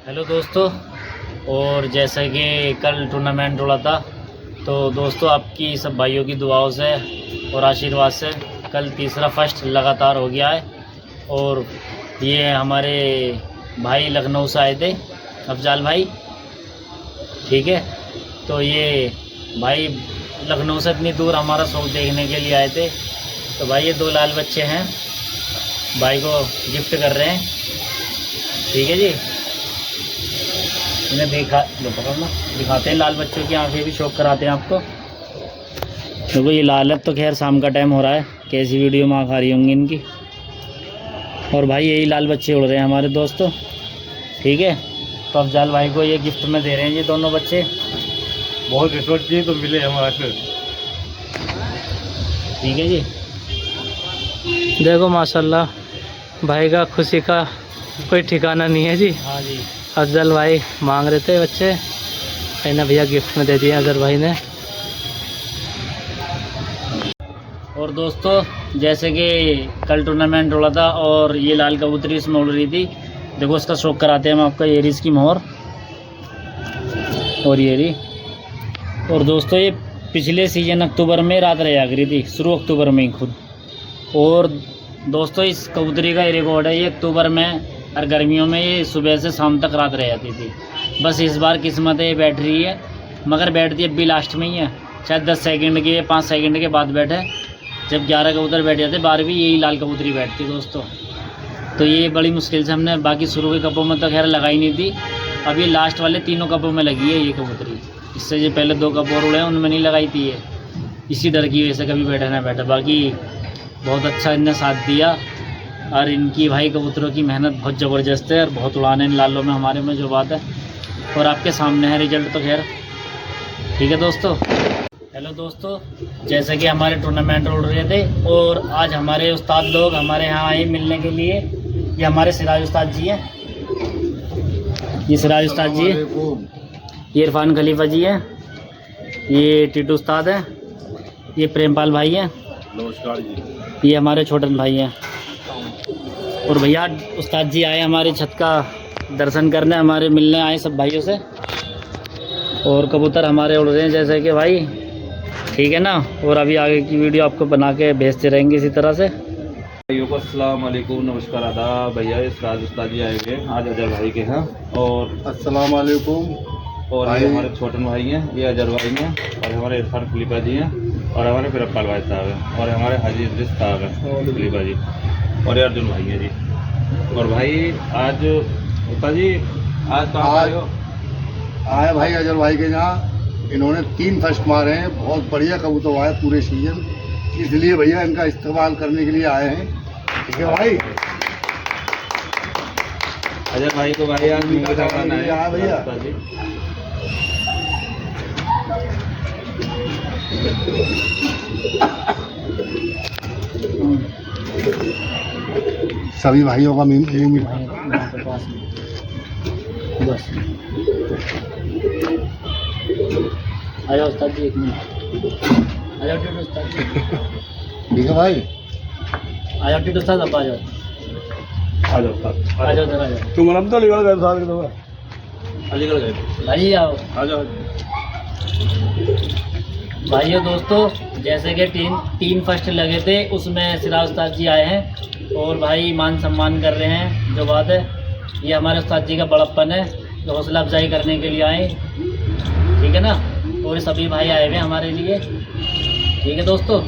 Hello दोस्तों। और जैसा कि कल टूर्नामेंट हुआ था, तो दोस्तों आपकी सब भाइयों की दुआओं से और आशीर्वाद से कल तीसरा फर्स्ट लगातार हो गया है। और ये हमारे भाई लखनऊ से आए थे, अफजाल भाई, ठीक है। तो ये भाई लखनऊ से इतनी दूर हमारा शो देखने के लिए आए थे। तो भाई ये 2 लाल बच्चे हैं, भाई को गिफ्ट कर रहे हैं, ठीक है जी। इन्हें दिखाते हैं, लाल बच्चों की आंखें भी शौक कराते हैं आपको। देखो ये लाल है, तो खैर शाम का टाइम हो रहा है, कैसी वीडियो में आँख आ रही होंगी इनकी। और भाई यही लाल बच्चे उड़ रहे हैं हमारे दोस्तों, ठीक है। तो अफजाल भाई को ये गिफ्ट में दे रहे हैं जी दोनों बच्चे। बहुत रिश्वत की तो मिले हमारे से, ठीक है जी। देखो माशाल्लाह भाई का खुशी का कोई ठिकाना नहीं है जी। हाँ जी, अफजल भाई मांग रहे थे बच्चे, कहना भैया गिफ्ट में दे दिए अफजल भाई ने। और दोस्तों जैसे कि कल टूर्नामेंट उड़ा था और ये लाल कबूतरी इसमें उड़ रही थी। देखो इसका शौक कराते हैं हम आपका, ये रही इसकी मोहर और ये रही। और दोस्तों ये पिछले सीजन अक्टूबर में रात रहा करी थी, शुरू अक्टूबर में ही खुद। और दोस्तों इस कबूतरी का रिकॉर्ड है, ये अक्टूबर में और गर्मियों में ये सुबह से शाम तक रात रह जाती थी। बस इस बार किस्मत है ये बैठ रही है, मगर बैठती अब भी लास्ट में ही है। शायद 10 सेकंड के 5 सेकंड के बाद बैठे, जब 11 कबूतर बैठ जाते 12वीं यही लाल कबूतरी बैठती दोस्तों। तो ये बड़ी मुश्किल से हमने, बाकी शुरू के कपों में तो खैर लगाई नहीं थी, अब ये लास्ट वाले 3 कपों में लगी है ये कबूतरी। इससे जो पहले 2 कप और उड़े हैं उनमें नहीं लगाई थी ये, इसी डर की वजह से कभी बैठा ना बैठा। बाकी बहुत अच्छा इनने साथ दिया। और इनकी भाई कबूतरों की मेहनत बहुत ज़बरदस्त है और बहुत उड़ाने इन लालों में हमारे में जो बात है। और आपके सामने है रिजल्ट तो खैर, ठीक है दोस्तों। हेलो दोस्तों, जैसे कि हमारे टूर्नामेंट उड़ रहे थे और आज हमारे उस्ताद लोग हमारे यहाँ आए मिलने के लिए। ये हमारे सिराज उस्ताद जी हैं, ये सिराज उस्ताद जी है, ये इरफान खलीफा जी हैं, ये टीटू उस्ताद हैं, ये प्रेमपाल भाई हैं, नमस्कार जी, ये हमारे छोटन भाई हैं। और भैया उस्ताद जी आए हमारी छत का दर्शन करने, हमारे मिलने आए सब भाइयों से। और कबूतर हमारे उड़ रहे हैं जैसे कि भाई, ठीक है ना। और अभी आगे की वीडियो आपको बना के भेजते रहेंगे इसी तरह से। भाइयों को अस्सलाम वालेकुम, नमस्कार आदाब। भैया इस्ताद उस्ताद जी आए हुए हैं आज अजहर भाई के यहाँ। और अस्सलाम वालेकुम। और ये हमारे छोटन भाई हैं, ये अजहर भाई हैं, और हमारे इरफान खलीफा जी हैं, और हमारे प्रेमपाल भाई साहब हैं, और हमारे हाजी इद्रिस साहब हैं खलीफा जी, और ये अर्जुन भाई हैं जी। और भाई आज उस्ताद जी आज कहाँ आए हो? आए भाई अजहर भाई के यहाँ, इन्होंने 3 फर्स्ट मारे हैं, बहुत बढ़िया कबूतर आए पूरे सीजन, इसलिए भैया इनका इस्तेमाल करने के लिए आए हैं, ठीक है भाई। अजहर भाई को भाई आज मुंह दिखाना है भैया। उस्ताद जी। सभी भाइयों का मुंह बस आ जाओ उस्ताद जी, 1 मिनट आ जाओ टीटू उस्ताद जी, ठीक है भाई। आ जाओ टीटू उस्ताद, अब आ जाओ, आ जाओ उस्ताद, आ जाओ इधर आ जाओ। तुम हम तो अलीगढ़ गए साथ में, अलीगढ़ गए भाई आओ। आ जाओ। भाइयों दोस्तों जैसे कि 3 फर्स्ट लगे थे, उसमें सिराज उस्ताद जी आए हैं और भाई मान सम्मान कर रहे हैं। जो बात है ये हमारे उस्ताद जी का बड़प्पन है, तो हौसला अफजाई करने के लिए आए, ठीक है ना। और सभी भाई आए हुए हमारे लिए, ठीक है दोस्तों।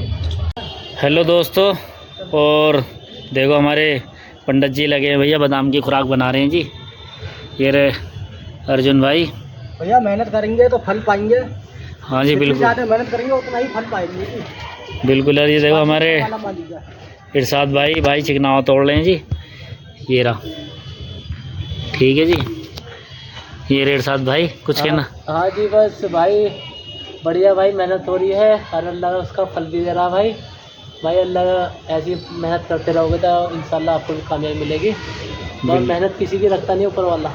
हेलो दोस्तों, और देखो हमारे पंडित जी लगे हैं भैया, बादाम की खुराक बना रहे हैं जी। ये रहे अर्जुन भाई। भैया मेहनत करेंगे तो फल पाएंगे। हाँ जी बिल्कुल, ज़्यादा मेहनत करेंगे उतना ही फल पाएंगे। बिल्कुल यार। ये देखो हमारे इरशाद भाई, भाई चिकनावा तोड़ रहे हैं जी, ये रहा, ठीक है जी। ये रे इरशाद भाई, कुछ कहना? हाँ जी बस भाई बढ़िया भाई, मेहनत हो रही है और अल्लाह उसका फल भी दे रहा भाई। भाई अल्लाह ऐसी मेहनत करते रहोगे तो इंशाल्लाह आपको भी कामयाबी मिलेगी। और मेहनत किसी की रखता नहीं, ऊपर वाला,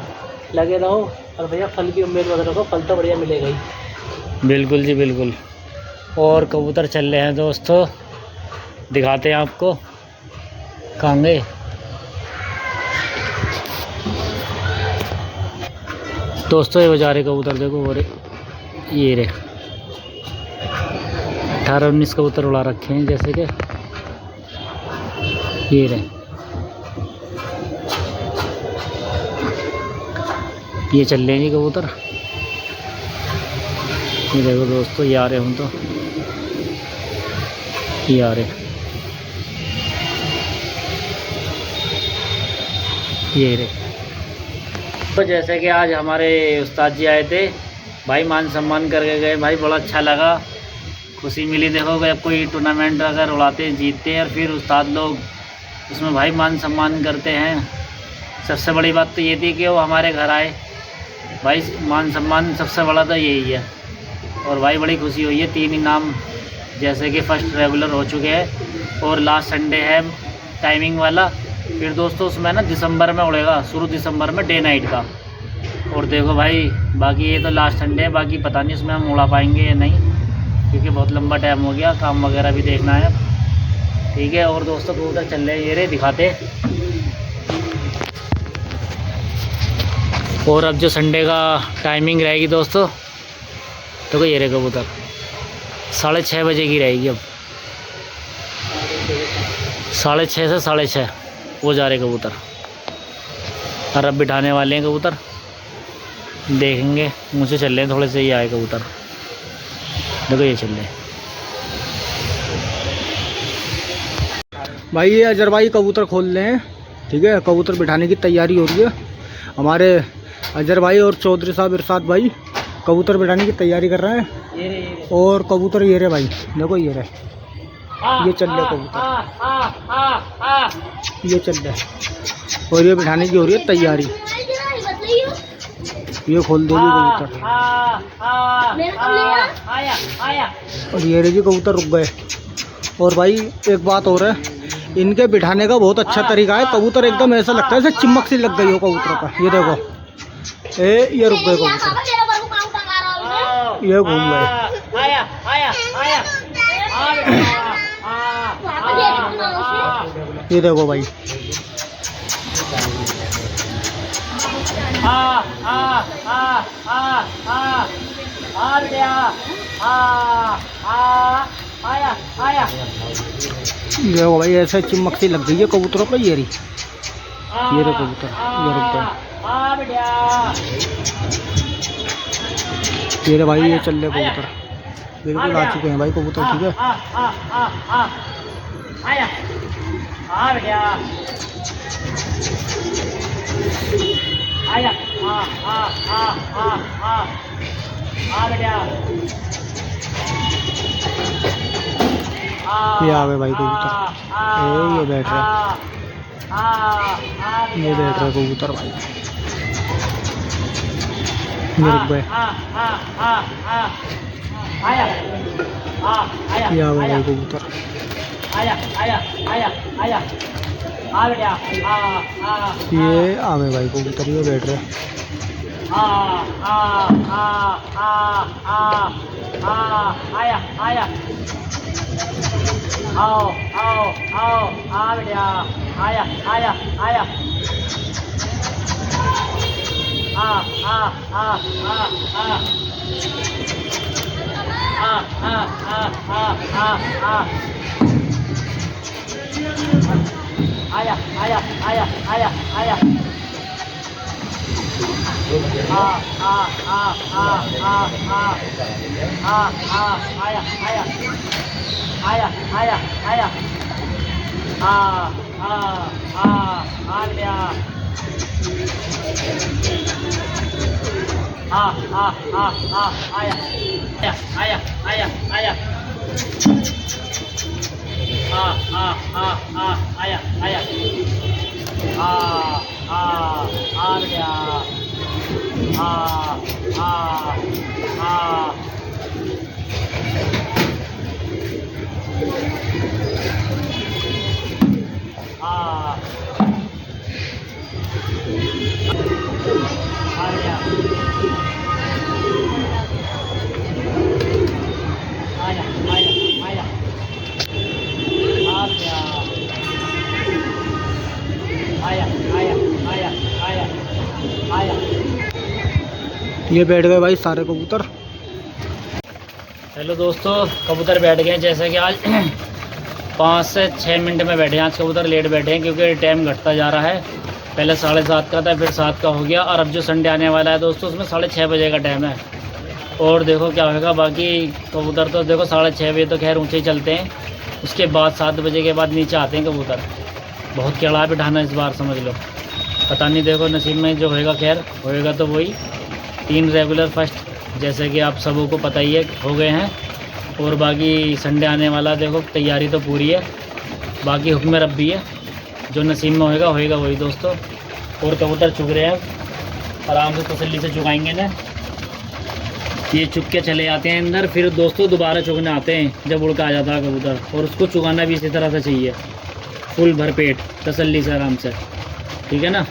लगे रहो। और भैया फल की उम्मीद मत रखो, फल तो बढ़िया मिलेगा ही। बिल्कुल जी बिल्कुल। और कबूतर चल रहे हैं दोस्तों, दिखाते हैं आपको, कहाँ गए? दोस्तों ये बजा रहे कबूतर देखो, और ये रे 18-19 कबूतर उड़ा रखे हैं, जैसे कि ये रे, ये चल रहे हैं जी कबूतर। ये देखो दोस्तों, ये आ रहे हूँ तो ये आ रहे, ये रे। तो जैसे कि आज हमारे उस्ताद जी आए थे भाई, मान सम्मान करके गए भाई, बड़ा अच्छा लगा, खुशी मिली। देखो भाई, कोई टूर्नामेंट अगर उड़ाते हैं, जीतते हैं और फिर उस्ताद लोग उसमें भाई मान सम्मान करते हैं। सबसे बड़ी बात तो ये थी कि वो हमारे घर आए भाई, मान सम्मान सबसे बड़ा तो यही है। और भाई बड़ी खुशी हुई है। 3 इनाम जैसे कि फर्स्ट रेगुलर हो चुके हैं और लास्ट संडे है टाइमिंग वाला। फिर दोस्तों उसमें ना दिसंबर में उड़ेगा, शुरू दिसंबर में डे नाइट का। और देखो भाई, बाकी ये तो लास्ट संडे है, बाकी पता नहीं उसमें हम उड़ा पाएंगे या नहीं, क्योंकि बहुत लंबा टाइम हो गया, काम वगैरह भी देखना है। ठीक है। और दोस्तों कबूतर चल रहे हैं, ये रे दिखाते। और अब जो संडे का टाइमिंग रहेगी दोस्तों, तो ये रे कबूतर 6:30 बजे की रहेगी। अब 6:30 से 6:30 वो जा रहे कबूतर, और अब बिठाने वाले हैं कबूतर, देखेंगे। मुझसे चल रहे हैं थोड़े से, ये आए कबूतर, देखो ये चल रहे हैं भाई। ये अजहर भाई कबूतर खोल रहे हैं, ठीक है, कबूतर बिठाने की तैयारी हो रही है। हमारे अजहर भाई और चौधरी साहब इरशाद भाई कबूतर बिठाने की तैयारी कर रहे हैं। ये और कबूतर ये रहे भाई, देखो ये रहे, ये चल रहे कबूतर, ये चल रहे, और ये बिठाने की हो रही है तैयारी। ये खोल देगी कबूतर, और ये रही जी कबूतर रुक गए। और भाई एक बात और है, इनके बिठाने का बहुत अच्छा तरीका है। कबूतर एकदम ऐसा लगता है जैसे चिमक सी लग गई हो कबूतरों पर। ये देखो, ये रुक गए कबूतर, ये घूम गए। ये देखो भाई, देखो भाई ऐसे चिमक सी लग गई है कबूतरों पर। ये रही, ये रहे कबूतर, ये रुक गए। ये रहे भाई, ये चल रहे कबूतर, बिल्कुल आ चुके हैं भाई कबूतर। ठीक है, ये आ गए भाई कबूतर, ये बैठ रहा, ये बैठ रहा कबूतर भाई, ये रुक गए। ये आ गए भाई कबूतर, ये आ गए भाई कबूतर, ये बैठ रहे। ये बैठ गए भाई सारे कबूतर। हेलो दोस्तों, कबूतर बैठ गए जैसे कि आज 5 से 6 मिनट में बैठे हैं। आज कबूतर लेट बैठे हैं क्योंकि टाइम घटता जा रहा है। पहले 7:30 का था, फिर 7 का हो गया, और अब जो संडे आने वाला है दोस्तों उसमें 6:30 बजे का टाइम है। और देखो क्या होगा, बाकी कबूतर तो देखो 6:30 बजे तो खैर ऊँचे ही चलते हैं, उसके बाद 7 बजे के बाद नीचे आते हैं कबूतर। बहुत केड़ा बिठाना इस बार समझ लो, पता नहीं, देखो नसीब में जो होएगा, खैर होएगा तो वही। 3 रेगुलर फर्स्ट जैसे कि आप सबों को पता ही है हो गए हैं, और बाकी संडे आने वाला देखो तैयारी तो पूरी है, बाकी हुक्म रब्बी है, जो नसीब में होएगा होएगा वही दोस्तों। और कबूतर चुग रहे हैं, आराम से तसल्ली से चुगाएंगे ना, ये चुग के चले जाते हैं अंदर, फिर दोस्तों दोबारा चुगने आते हैं जब उड़ के आ जाता है कबूतर, और उसको चुगाना भी इसी तरह से चाहिए, फुल भर पेट तसल्ली से आराम से, ठीक है ना।